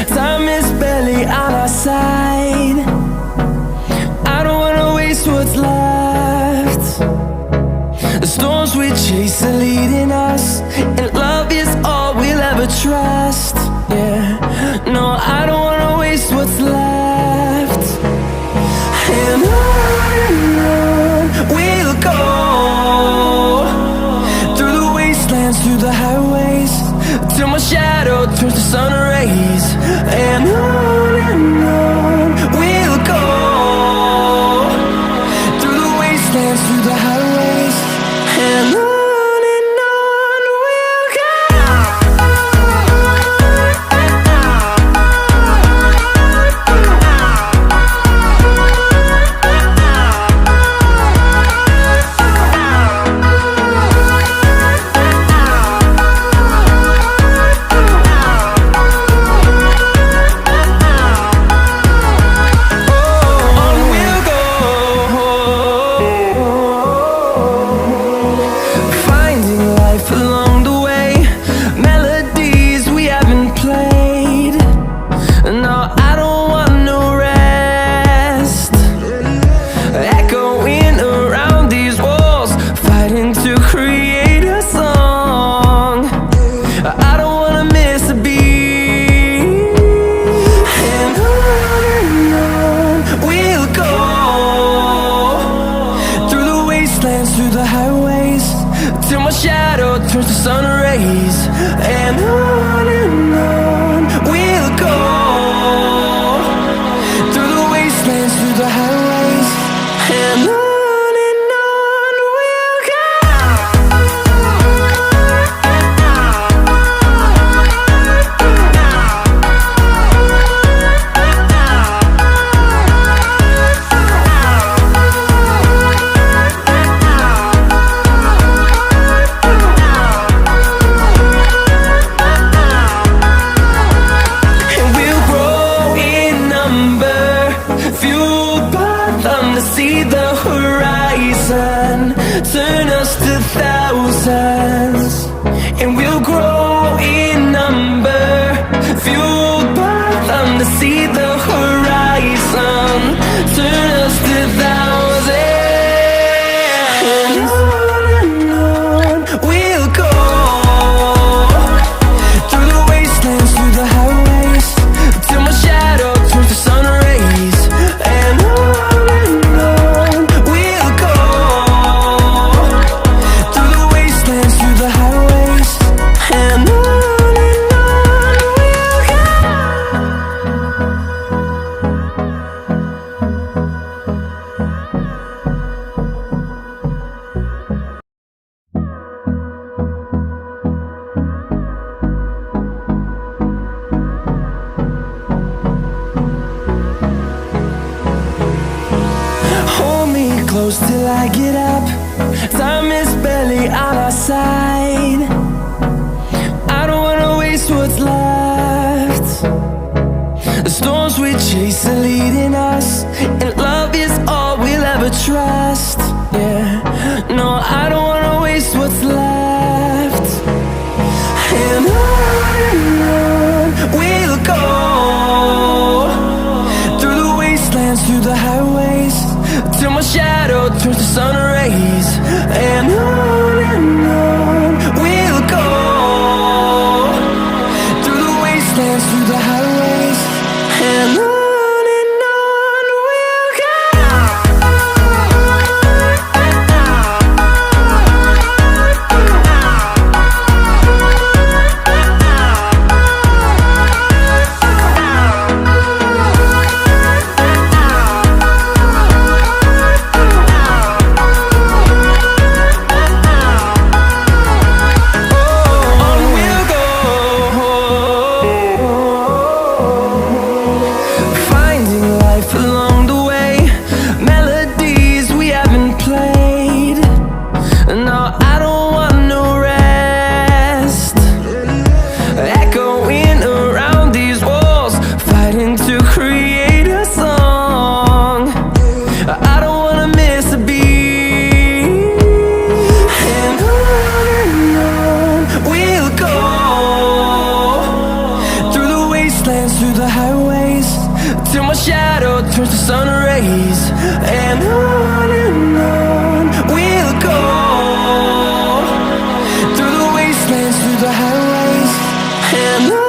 Time is barely on our side. I don't wanna waste what's left. The storms we chase are leading us, and love is all we'll ever trust. Yeah, no, I don't wanna waste what's left. And on we'll go, through the wastelands, through the highways, till my shadow turns to sun rays. And on we'll go, through the wastelands, through the highways, and on we'll go. Through the highways, till my shadow turns to sun rays. And on we'll go, through the wastelands, through the highways, and on we'll go. See the horizon turn us to thousands, and we'll grow in number, fueled by them. To see the horizon turn us to thousands, and on we'll go, through the wastelands, through the highways, till my shadow turns to sun rays. And close till I get up. Time is barely on our side. I don't wanna waste what's left. The storms we chase are leading us, and love is all we'll ever trust. Yeah, no, I don't wanna waste what's left. And on we'll go, through the wastelands, through the highways, till my shadow turns to sun rays. And on we'll go, through the wastelands, through the highways, and on. Through the highways, till my shadow turns to sun rays. And on we'll go, through the wastelands, through the highways, and on.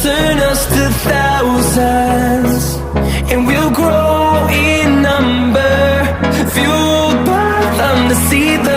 Turn us to thousands, and we'll grow in number, fueled by them to see the